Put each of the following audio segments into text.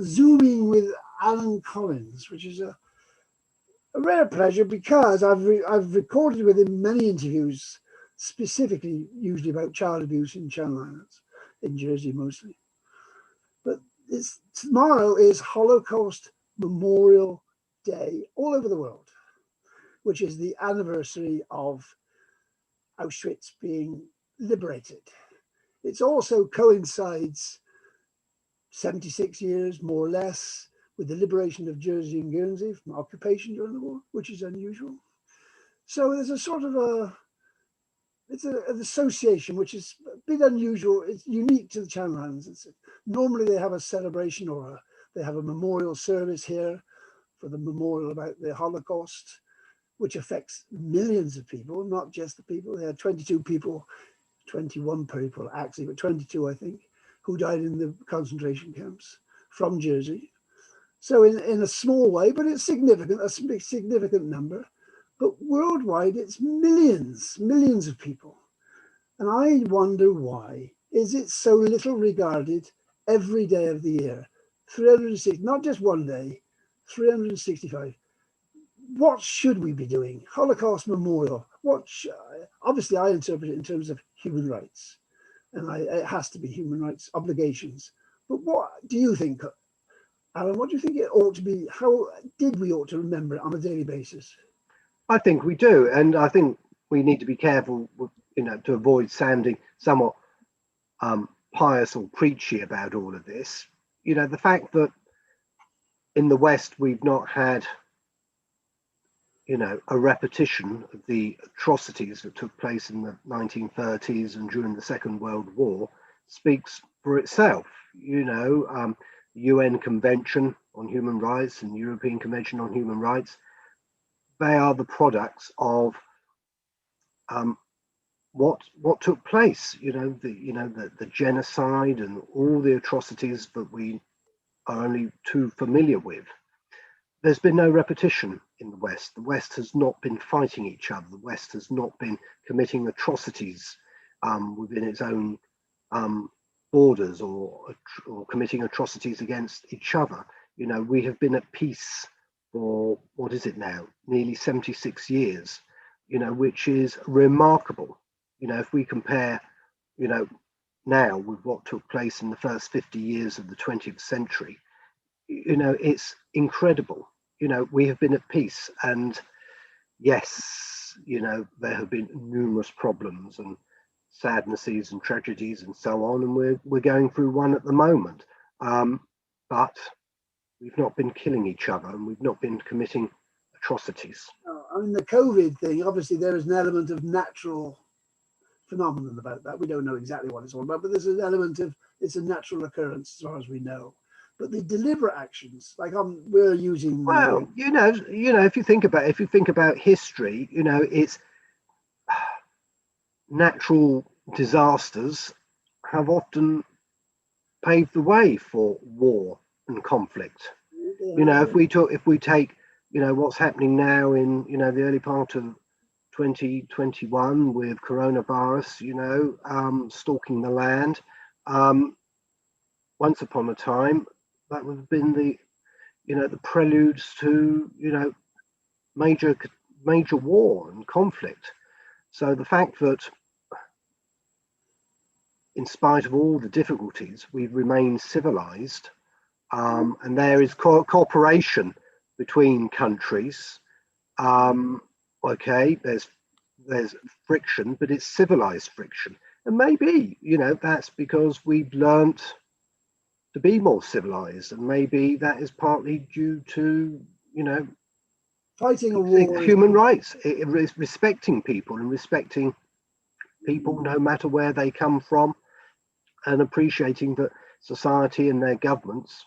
Zooming with Alan Collins, which is a rare pleasure because I've recorded with him many interviews, specifically usually about child abuse in Channel Islands, in Jersey mostly. But tomorrow is Holocaust Memorial Day all over the world, which is the anniversary of Auschwitz being liberated. It also coincides 76 years, more or less, with the liberation of Jersey and Guernsey from occupation during the war, which is unusual. So there's a sort of an association which is a bit unusual. It's unique to the Channel Islands. Normally they have a celebration or they have a memorial service here for the memorial about the Holocaust, which affects millions of people, not just the people. There are 22 people, 21 people actually, but 22, I think, who died in the concentration camps from Jersey. So in a small way, but it's significant, a significant number. But worldwide, it's millions of people. And I wonder why. Is it so little regarded every day of the year? 360, not just one day, 365. What should we be doing? Holocaust Memorial. Obviously, I interpret it in terms of human rights. And it has to be human rights obligations. But what do you think, Alan? What do you think it ought to be? How did we ought to remember it on a daily basis? I think we do, and I think we need to be careful, to avoid sounding somewhat pious or preachy about all of this. The fact that in the West we've not had, a repetition of the atrocities that took place in the 1930s and during the Second World War speaks for itself. UN Convention on Human Rights and European Convention on Human Rights, they are the products of what took place. The genocide and all the atrocities that we are only too familiar with. There's been no repetition in the West. The West has not been fighting each other. The West has not been committing atrocities within its own borders or committing atrocities against each other. We have been at peace for, what is it now, nearly 76 years, which is remarkable. If we compare, now with what took place in the first 50 years of the 20th century, it's incredible. We have been at peace, and yes, there have been numerous problems and sadnesses and tragedies and so on, and we're going through one at the moment. But we've not been killing each other, and we've not been committing atrocities. I mean, the COVID thing, obviously there is an element of natural phenomenon about that. We don't know exactly what it's all about, but there's an element of it's a natural occurrence as far as we know. But the deliberate actions, like we're using. Well, if you think about history, it's natural disasters have often paved the way for war and conflict. If we take, what's happening now in, the early part of 2021 with coronavirus, stalking the land. Once upon a time, that would have been the preludes to, major war and conflict. So the fact that, in spite of all the difficulties, we've remained civilized, and there is cooperation between countries. Okay, there's friction, but it's civilized friction, and maybe that's because we've learnt to be more civilized, and maybe that is partly due to fighting a war, human rights, respecting people and respecting people no matter where they come from, and appreciating that society and their governments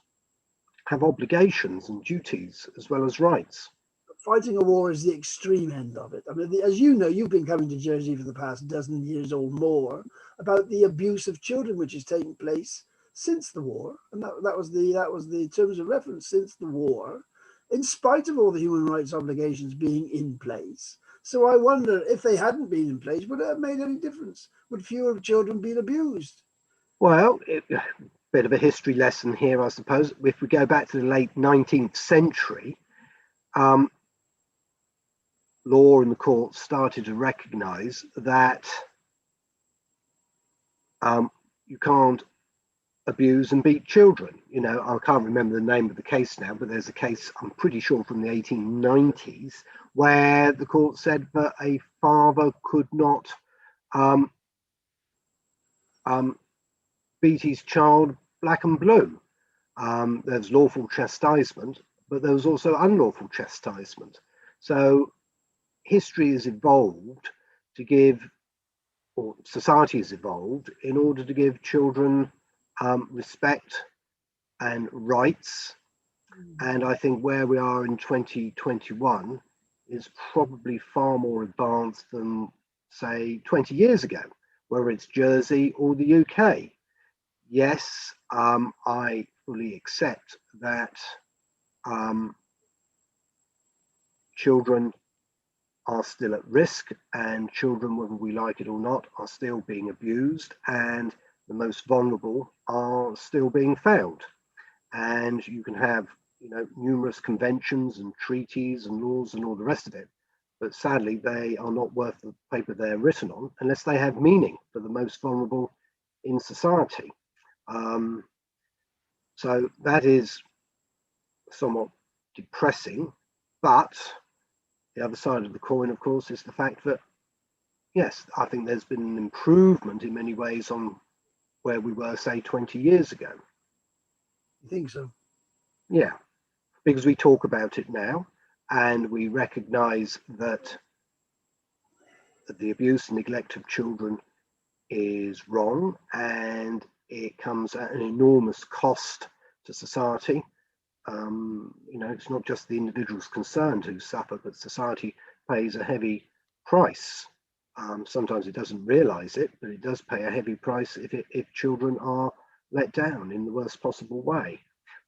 have obligations and duties as well as rights. Fighting a war is the extreme end of it. I mean, as you know, you've been coming to Jersey for the past dozen years or more about the abuse of children which has taken place since the war, and that was the terms of reference, since the war, in spite of all the human rights obligations being in place. So I wonder, if they hadn't been in place, would it have made any difference? Would fewer children been abused? Well, bit of a history lesson here, I suppose. If we go back to the late 19th century, law and the courts started to recognize that you can't abuse and beat children. You know, I can't remember the name of the case now, but there's a case, I'm pretty sure, from the 1890s, where the court said that a father could not beat his child black and blue. There's lawful chastisement, but there was also unlawful chastisement. So history has evolved to give, or society has evolved in order to give children respect and rights. And I think where we are in 2021 is probably far more advanced than, say, 20 years ago, whether it's Jersey or the UK. Yes, I fully accept that children are still at risk, and children, whether we like it or not, are still being abused, and the most vulnerable are still being failed. And you can have, you know, numerous conventions and treaties and laws and all the rest of it, but sadly they are not worth the paper they're written on unless they have meaning for the most vulnerable in society. So that is somewhat depressing, but the other side of the coin, of course, is the fact that, yes, I think there's been an improvement in many ways on where we were, say, 20 years ago. You think so? Yeah, because we talk about it now and we recognize that the abuse and neglect of children is wrong, and it comes at an enormous cost to society. You know, it's not just the individuals concerned who suffer, but society pays a heavy price. Sometimes it doesn't realize it, but it does pay a heavy price if children are let down in the worst possible way.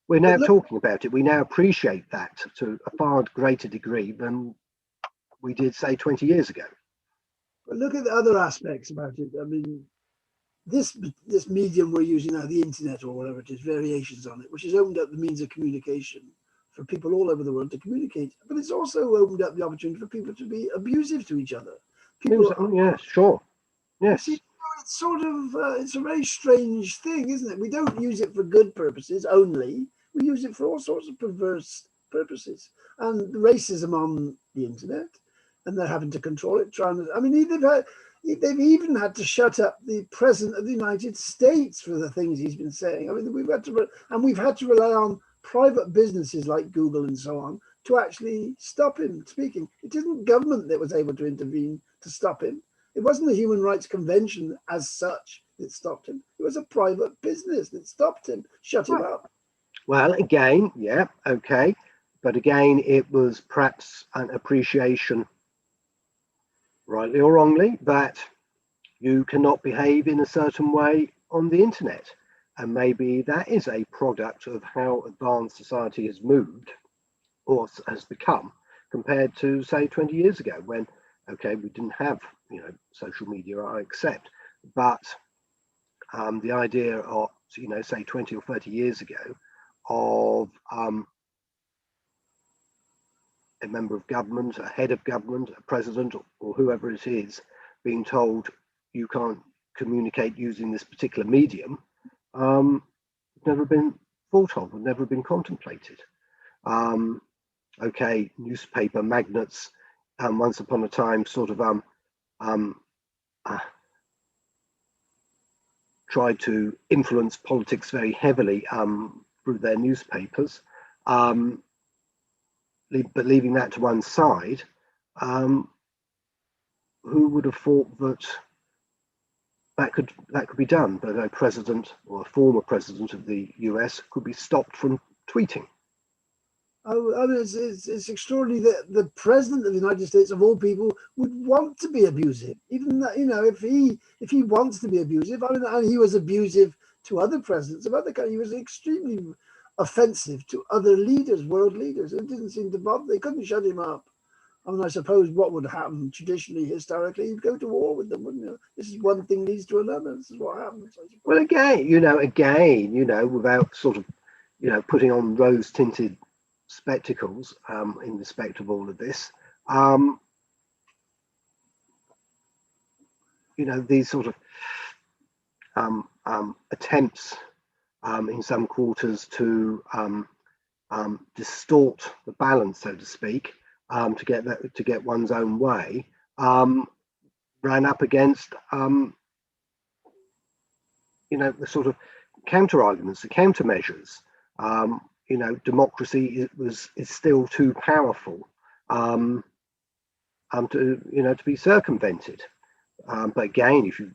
We're now talking about it. We now appreciate that to a far greater degree than we did, say, 20 years ago. But look at the other aspects about it. I mean, this medium we're using now, the internet or whatever it is, variations on it, which has opened up the means of communication for people all over the world to communicate. But it's also opened up the opportunity for people to be abusive to each other. People, yes, sure, yes. See, it's sort of it's a very strange thing, isn't it? We don't use it for good purposes only. We use it for all sorts of perverse purposes. And the racism on the internet, and they're having to control it. I mean, they've even had to shut up the president of the United States for the things he's been saying. I mean, we've had to rely on private businesses like Google and so on to actually stop him speaking. It isn't government that was able to intervene to stop him. It wasn't the Human Rights Convention as such that stopped him. It was a private business that stopped him, shut him up. Well, again, yeah, okay. But again, it was perhaps an appreciation, rightly or wrongly, that you cannot behave in a certain way on the internet. And maybe that is a product of how advanced society has moved or has become compared to, say, 20 years ago, when, okay, we didn't have, you know, social media, I accept, but the idea of, you know, say 20 or 30 years ago of a member of government, a head of government, a president, or whoever it is, being told you can't communicate using this particular medium, never been thought of, and never been contemplated. Okay, newspaper magnates, once upon a time, sort of tried to influence politics very heavily through their newspapers. But leaving that to one side, who would have thought that that could be done, that a president or a former president of the US could be stopped from tweeting? Oh, I mean, it's extraordinary that the president of the United States, of all people, would want to be abusive. Even that, you know, if he wants to be abusive, I mean, and he was abusive to other presidents of other countries. He was extremely offensive to other leaders, world leaders. It didn't seem to bother. They couldn't shut him up. I mean, I suppose what would happen traditionally, historically, you'd go to war with them, wouldn't you? This is one thing leads to another. This is what happens, I suppose. Well, again, without sort of, putting on rose-tinted spectacles in respect of all of this, these sort of attempts in some quarters to distort the balance, so to speak, to get one's own way, ran up against the sort of counter arguments, the countermeasures. Democracy is still too powerful to be circumvented. But again, if you're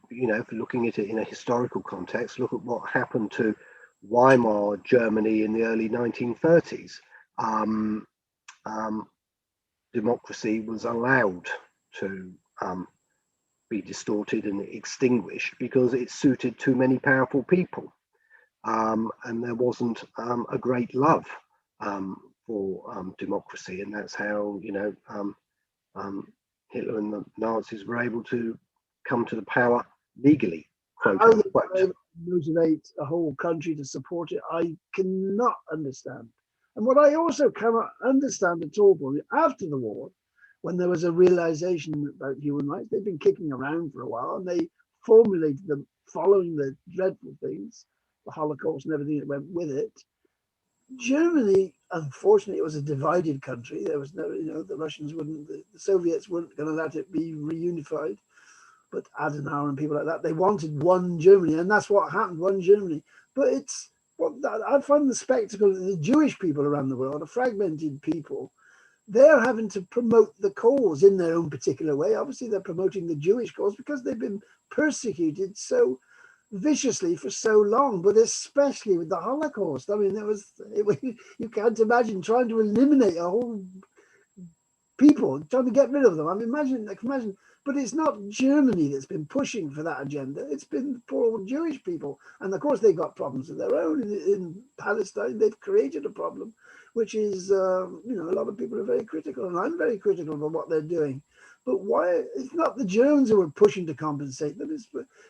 looking at it in a historical context, look at what happened to Weimar Germany in the early 1930s. Democracy was allowed to be distorted and extinguished because it suited too many powerful people, and there wasn't a great love for democracy, and that's how Hitler and the Nazis were able to come to the power legally, quote How they unquote. were able to motivate a whole country to support it, I cannot understand. And what I also cannot understand at all, after the war, when there was a realization about human rights, they've been kicking around for a while, and they formulated them following the dreadful things, the Holocaust and everything that went with it. Germany, unfortunately, it was a divided country. There was no, the Russians wouldn't, the Soviets weren't going to let it be reunified. But Adenauer and people like that, they wanted one Germany, and that's what happened, one Germany. But it's what I find the spectacle of the Jewish people around the world, a fragmented people. They're having to promote the cause in their own particular way. Obviously, they're promoting the Jewish cause because they've been persecuted so viciously for so long, but especially with the Holocaust. I mean, you can't imagine trying to eliminate a whole people, trying to get rid of them. I mean, imagine, but it's not Germany that's been pushing for that agenda. It's been poor Jewish people. And of course, they've got problems of their own in Palestine. They've created a problem, which is, a lot of people are very critical, and I'm very critical of what they're doing. But why? It's not the Germans who are pushing to compensate them.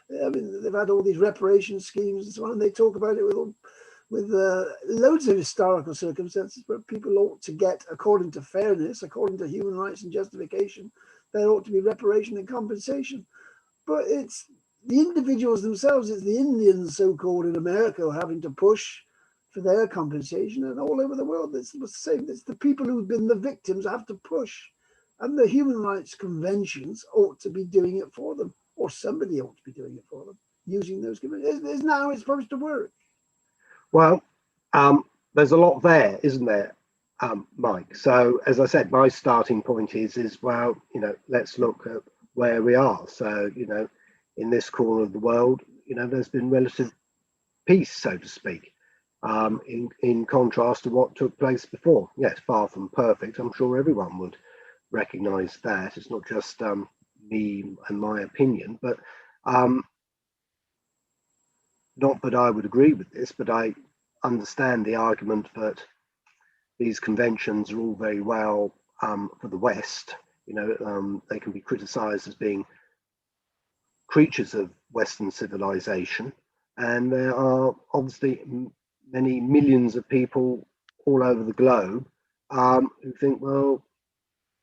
They've had all these reparation schemes and so on, and they talk about it with loads of historical circumstances where people ought to get, according to fairness, according to human rights and justification, there ought to be reparation and compensation. But it's the individuals themselves, it's the Indians, so-called, in America, having to push for their compensation, and all over the world, it's the same. It's the people who've been the victims have to push. And the human rights conventions ought to be doing it for them, or somebody ought to be doing it for them, using those conventions. It's now it's supposed to work. Well, there's a lot there, isn't there, Mike? So, as I said, my starting point is well, let's look at where we are. So, in this corner of the world, there's been relative peace, so to speak, in contrast to what took place before. Yes, far from perfect. I'm sure everyone would recognise that. It's not just me and my opinion, but not that I would agree with this, but I understand the argument that these conventions are all very well for the West. They can be criticised as being creatures of Western civilization, and there are obviously many millions of people all over the globe who think, well,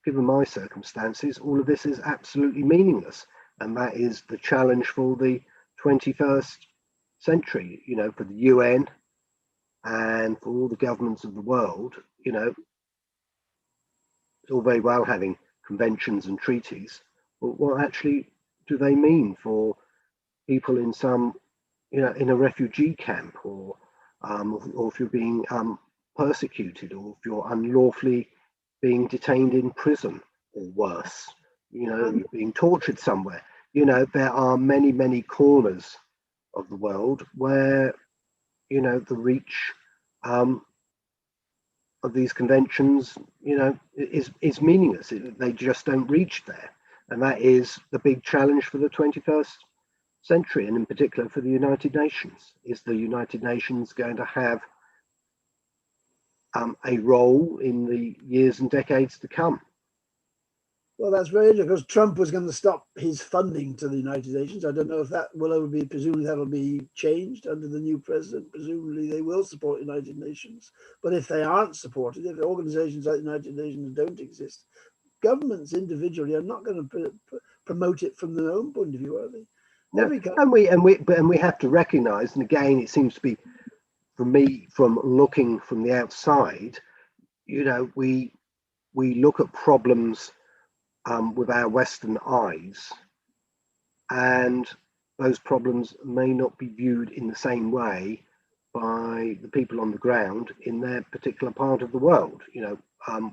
given my circumstances, all of this is absolutely meaningless, and that is the challenge for the 21st century. For the UN and for all the governments of the world, it's all very well having conventions and treaties, but what actually do they mean for people in some, in a refugee camp, or if you're being persecuted, or if you're unlawfully being detained in prison, or worse, you're being tortured somewhere. There are many, many corners of the world where, the reach of these conventions, is meaningless. They just don't reach there. And that is the big challenge for the 21st century, and in particular for the United Nations. Is the United Nations going to have a role in the years and decades to come? Well, that's very interesting because Trump was going to stop his funding to the United Nations. I don't know if that will ever be, presumably that'll be changed under the new president. Presumably they will support the United Nations. But if they aren't supported, if organizations like the United Nations don't exist, governments individually are not going to promote it from their own point of view, are they? No, Every country. and we have to recognise, and again, it seems to be, for me, from looking from the outside, we look at problems with our Western eyes, and those problems may not be viewed in the same way by the people on the ground in their particular part of the world.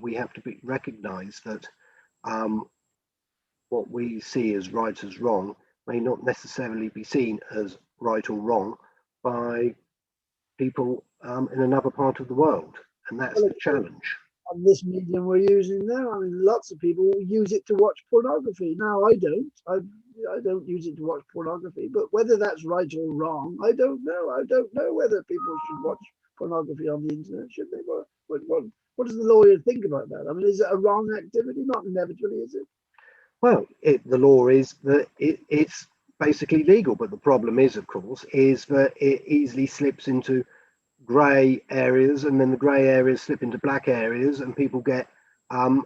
We have to recognise that what we see as right as wrong may not necessarily be seen as right or wrong by people in another part of the world, and that's the challenge. On this medium we're using now, I mean, lots of people use it to watch pornography. Now, I don't. I don't use it to watch pornography, but whether that's right or wrong, I don't know. I don't know whether people should watch pornography on the internet. Should they? What does the lawyer think about that? I mean, is it a wrong activity? Not inevitably, is it? Well, the law is that it's basically legal, but the problem is, of course, is that it easily slips into grey areas, and then the grey areas slip into black areas, and people get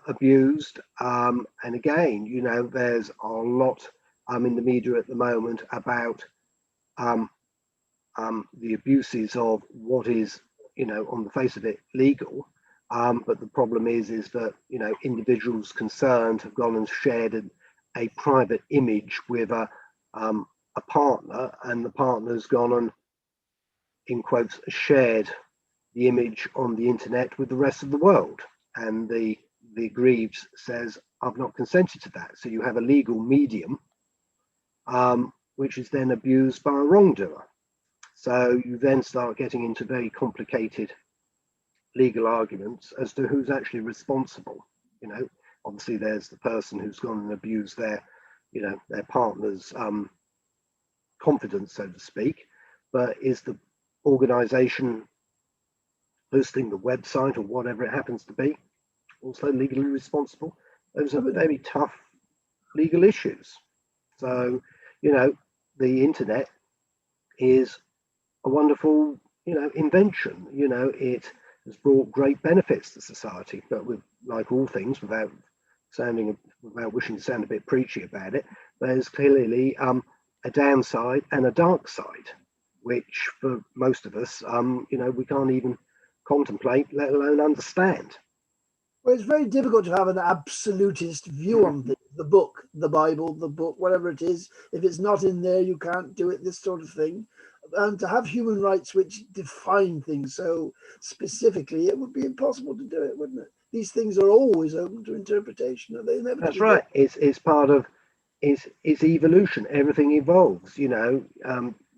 abused. And again, there's a lot in the media at the moment about the abuses of what is, on the face of it, legal. But the problem is that, individuals concerned have gone and shared a private image with a partner, and the partner's gone and, in quotes, shared the image on the internet with the rest of the world. And the aggrieved says, I've not consented to that. So you have a legal medium, which is then abused by a wrongdoer. So you then start getting into very complicated legal arguments as to who's actually responsible. Obviously there's the person who's gone and abused their partner's confidence, so to speak, but is the organization hosting the website or whatever it happens to be also legally responsible? Those are very tough legal issues. So, the internet is a wonderful, invention. It has brought great benefits to society, but with, like all things, without wishing to sound a bit preachy about it, there's clearly a downside and a dark side, which for most of us, we can't even contemplate, let alone understand. Well, it's very difficult to have an absolutist view on things. The book, the Bible, the book, whatever it is, if it's not in there, you can't do it, this sort of thing. And to have human rights which define things so specifically, it would be impossible to do it, wouldn't it? These things are always open to interpretation. Are they inevitably? That's right. It's part of it's evolution. Everything evolves. You're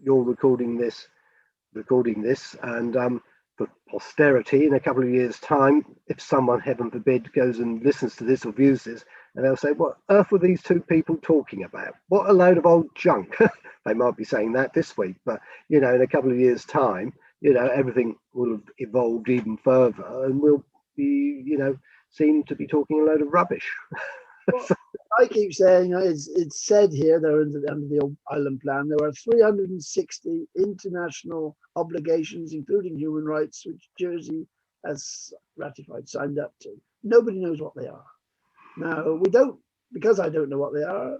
recording this, and for posterity, in a couple of years' time, if someone, heaven forbid, goes and listens to this or views this, and they'll say, "What earth were these two people talking about? What a load of old junk!" They might be saying that this week, but in a couple of years' time, everything will have evolved even further, and we'll be, seem to be talking a load of rubbish. Well, I keep saying it's said here there under the island plan there are 360 international obligations, including human rights, which Jersey has ratified, signed up to. Nobody knows what they are. Now we don't, because I don't know what they are.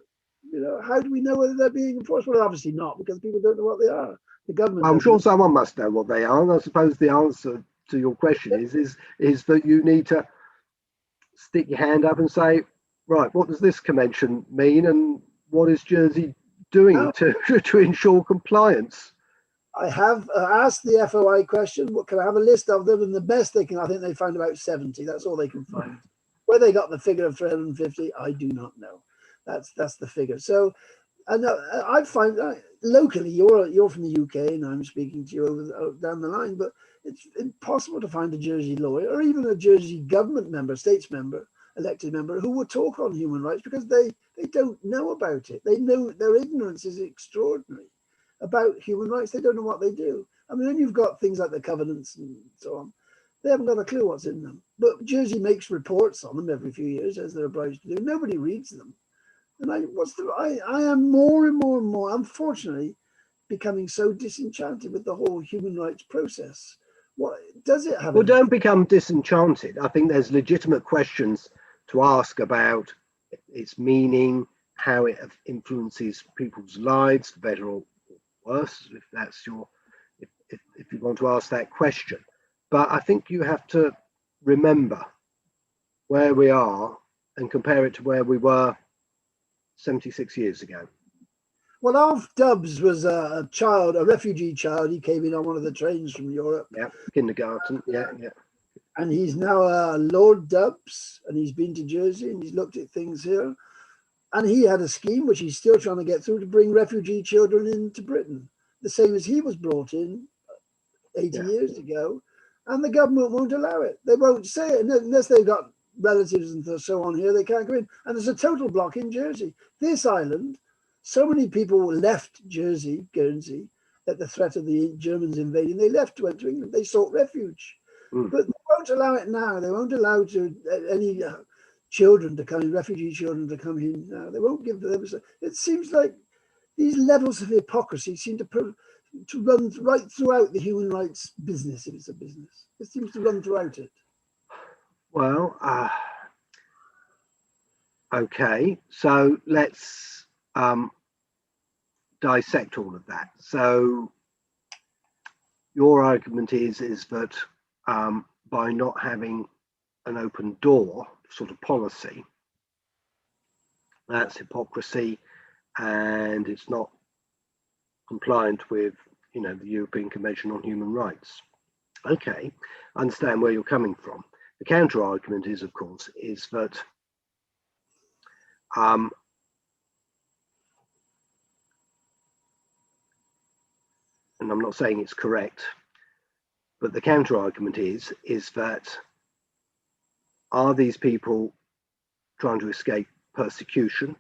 How do we know whether they're being enforced? Well, obviously not, because people don't know what they are. The government. I'm sure someone must know what they are, and I suppose the answer to your question is that you need to stick your hand up and say, right, what does this convention mean, and what is Jersey doing to ensure compliance? I have asked the FOI question, what can I have a list of them? And the best they can, I think they found about 70. That's all they can find. Where they got the figure of 350, I do not know. That's the figure. So, and I find locally, you're from the UK, and I'm speaking to you down the line, but it's impossible to find a Jersey lawyer or even a Jersey government member, states member, elected member who would talk on human rights, because they don't know about it. They know their ignorance is extraordinary about human rights. They don't know what they do. I mean, then you've got things like the covenants and so on. They haven't got a clue what's in them. But Jersey makes reports on them every few years, as they're obliged to do. Nobody reads them. And I am more and more and more, unfortunately, becoming so disenchanted with the whole human rights process. What does it have? Well, don't become disenchanted. I think there's legitimate questions to ask about its meaning, how it influences people's lives, for better or worse, if that's your, if you want to ask that question. But I think you have to remember where we are and compare it to where we were 76 years ago. Well, Alf Dubs was a child, a refugee child. He came in on one of the trains from Europe. Yeah, kindergarten. Yeah, yeah. And he's now Lord Dubs, and he's been to Jersey and he's looked at things here. And he had a scheme, which he's still trying to get through, to bring refugee children into Britain, the same as he was brought in 80 years ago. And the government won't allow it. They won't say it unless they've got relatives and so on here. They can't go in. And there's a total block in Jersey. This island, so many people left Jersey, Guernsey, at the threat of the Germans invading. They left, went to England. They sought refuge. But they won't allow it now. They won't allow any children to come in, refugee children to come in now. They won't give them. It seems like these levels of hypocrisy seem to run right throughout the human rights business, if it's a business. It seems to run throughout it. Well, okay, so let's dissect all of that. So your argument is that by not having an open door sort of policy, that's hypocrisy, and it's not compliant with, you know, the European Convention on Human Rights. Okay, I understand where you're coming from. The counter argument is, of course, is that and I'm not saying it's correct, but the counter argument is that are these people trying to escape persecution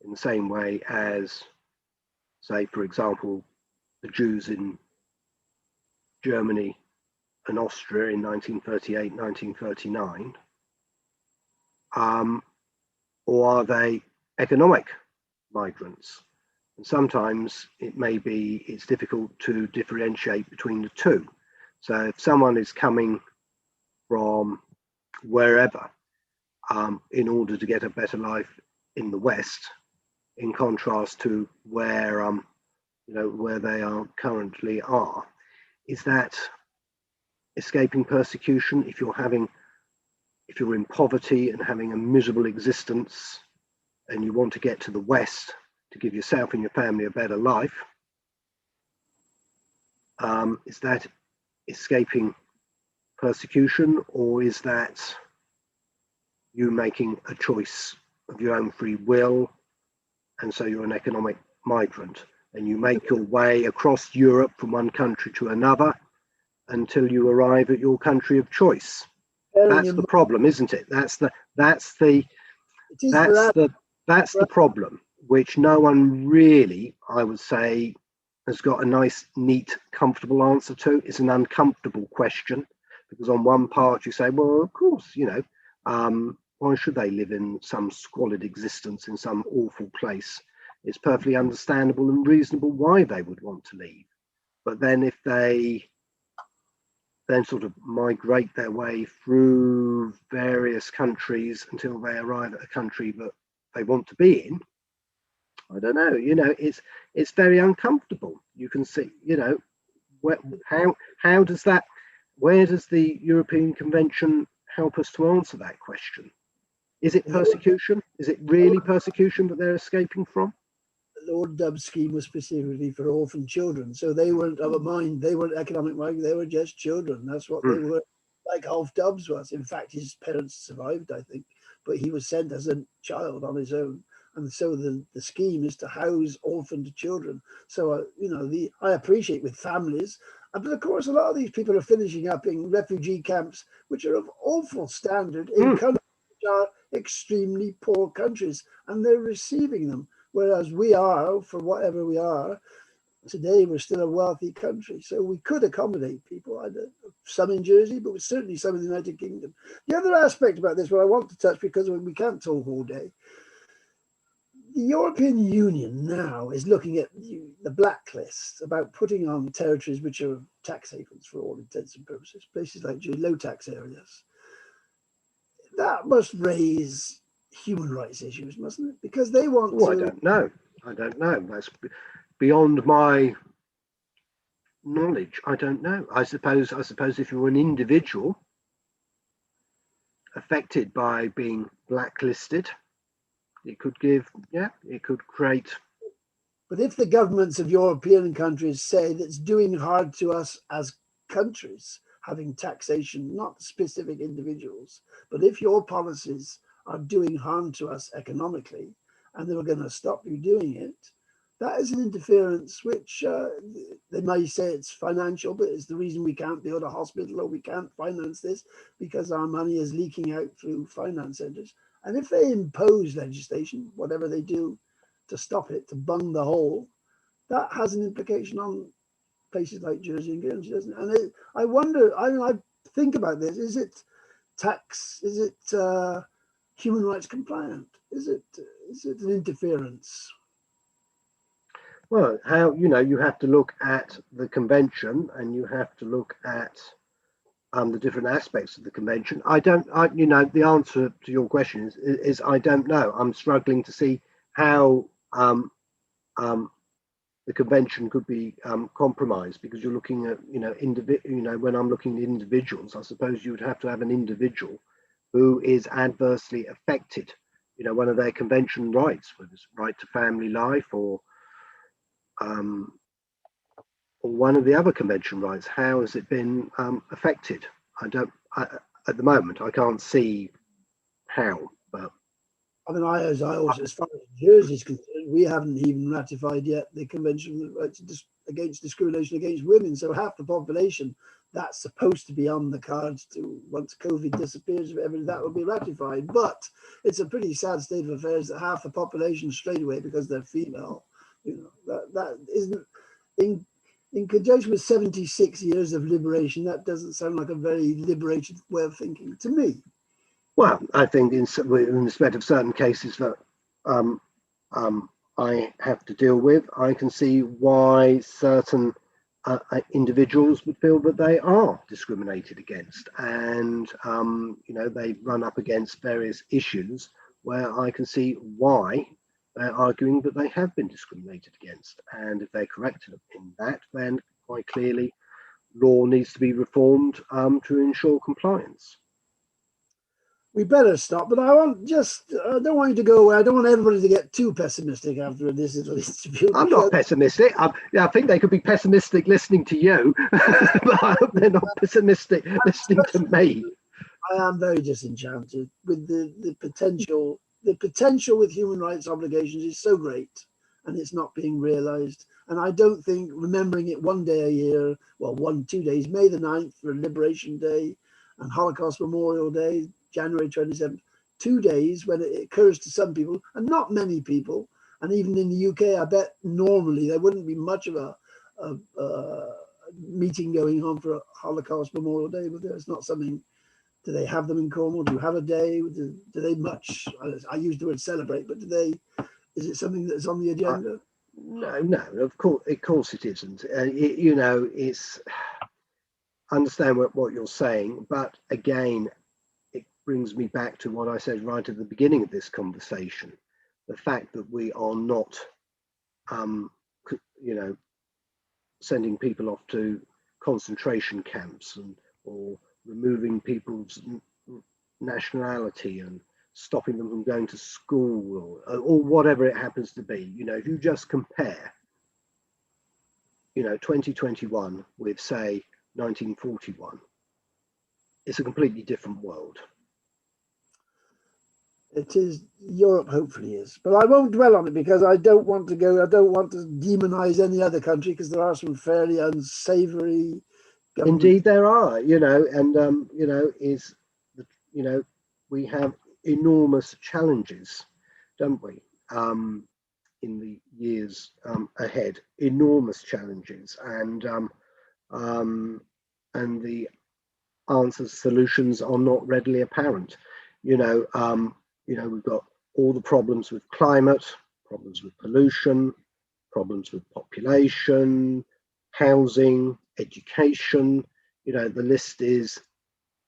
in the same way as, say, for example, the Jews in Germany and Austria in 1938, 1939, or are they economic migrants? And sometimes it's difficult to differentiate between the two. So if someone is coming from wherever in order to get a better life in the West, in contrast to where where they are currently are, is that escaping persecution? If you're in poverty and having a miserable existence, and you want to get to the West to give yourself and your family a better life, is that escaping persecution, or is that you making a choice of your own free will, and so you're an economic migrant and you make your way across Europe from one country to another until you arrive at your country of choice? That's the problem, isn't it? That's the problem, which no one really, I would say, has got a nice, neat, comfortable answer to. It's an uncomfortable question, because on one part you say, well, of course, why should they live in some squalid existence in some awful place? It's perfectly understandable and reasonable why they would want to leave. But then if they then sort of migrate their way through various countries until they arrive at a country that they want to be in, I don't know, it's very uncomfortable. You can see, how does that, where does the European Convention help us to answer that question? Is it persecution? Is it really persecution that they're escaping from? The Lord Dubs scheme was specifically for orphan children, so they weren't of a mind. They weren't economic migrants. They were just children. That's what they were. Like Alf Dubs was. In fact, his parents survived, I think, but he was sent as a child on his own. And so the scheme is to house orphaned children. So I appreciate with families, but of course a lot of these people are finishing up in refugee camps, which are of awful standard in countries which are extremely poor countries, and they're receiving them. Whereas we are, for whatever we are, today we're still a wealthy country. So we could accommodate people. some in Jersey, but certainly some in the United Kingdom. The other aspect about this, what I want to touch, because we can't talk all day, the European Union now is looking at the blacklist about putting on territories which are tax havens for all intents and purposes, places like low tax areas. That must raise human rights issues, mustn't it? Because they want to. I don't know. I don't know. That's beyond my knowledge. I don't know. I suppose if you're an individual affected by being blacklisted, it could create. But if the governments of European countries say that it's doing hard to us as countries, having taxation, not specific individuals, but if your policies are doing harm to us economically and they were going to stop you doing it, that is an interference which they may say it's financial, but it's the reason we can't build a hospital or we can't finance this because our money is leaking out through finance centers. And if they impose legislation, whatever they do to stop it, to bung the hole, that has an implication on places like Jersey and Guernsey, doesn't it? And I wonder, I think about this, is it tax, is it human rights compliant? Is it an interference? Well, you have to look at the convention and you have to look at the different aspects of the convention. The answer to your question is I don't know. I'm struggling to see how the convention could be compromised, because you're looking at, when I'm looking at individuals, I suppose you would have to have an individual who is adversely affected, one of their convention rights, whether it's right to family life or one of the other convention rights. How has it been affected? At the moment, I can't see how. But I mean, as far as Jersey is concerned, we haven't even ratified yet the Convention against discrimination against women. So half the population that's supposed to be on the cards to, once COVID disappears, that will be ratified. But it's a pretty sad state of affairs that half the population straight away, because they're female, that isn't in conjunction with 76 years of liberation. That doesn't sound like a very liberated way of thinking to me. Well, I think in respect of certain cases that I have to deal with, I can see why certain individuals would feel that they are discriminated against, and they run up against various issues where I can see why they're arguing that they have been discriminated against. And if they're correct in that, then quite clearly law needs to be reformed to ensure compliance. We better stop, but I don't want you to go away. I don't want everybody to get too pessimistic after this interview. I'm not pessimistic. I think they could be pessimistic listening to you, but I hope they're not pessimistic listening to me. I am very disenchanted with the potential. The potential with human rights obligations is so great, and it's not being realized. And I don't think remembering it one day a year, well, 2 days, May the 9th for Liberation Day and Holocaust Memorial Day, January 27th, 2 days when it occurs to some people and not many people. And even in the UK, I bet normally there wouldn't be much of a meeting going on for a Holocaust Memorial Day, but there's not something. Do they have them in Cornwall? Do you have a day? Do they much? I use the word celebrate, but is it something that's on the agenda? No, of course it isn't. It's I understand what you're saying, but again, it brings me back to what I said right at the beginning of this conversation: the fact that we are not, sending people off to concentration camps or removing people's nationality and stopping them from going to school or whatever it happens to be. If you just compare 2021 with, say, 1941, it's a completely different world. It is. Europe hopefully is, but I won't dwell on it because I don't want to demonize any other country, because there are some fairly unsavory governments. Indeed there are, we have enormous challenges, don't we, in the years ahead, enormous challenges, and the answers, solutions are not readily apparent. You know, we've got all the problems with climate, problems with pollution, problems with population, housing, education. You know, the list is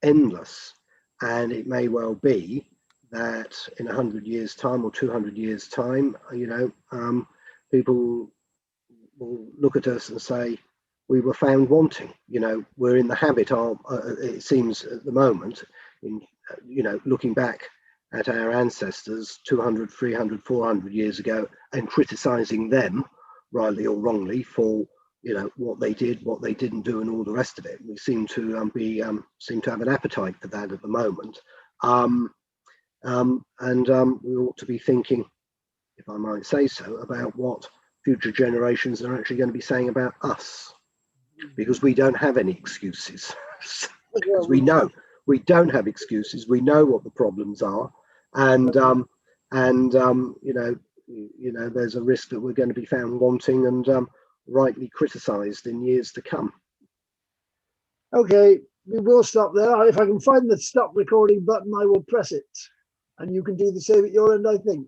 endless, and it may well be that in 100 years' time or 200 years' time, people will look at us and say, we were found wanting. You know, we're in the habit of, it seems at the moment, in looking back at our ancestors 200, 300, 400 years ago and criticizing them, rightly or wrongly, for what they did, what they didn't do, and all the rest of it. We seem to have an appetite for that at the moment, and we ought to be thinking, if I might say so, about what future generations are actually going to be saying about us, because we don't have any excuses. Because we know we don't have excuses. We know what the problems are, and there's a risk that we're going to be found wanting and rightly criticised in years to come. Okay, we will stop there. If I can find the stop recording button, I will press it. And you can do the same at your end, I think.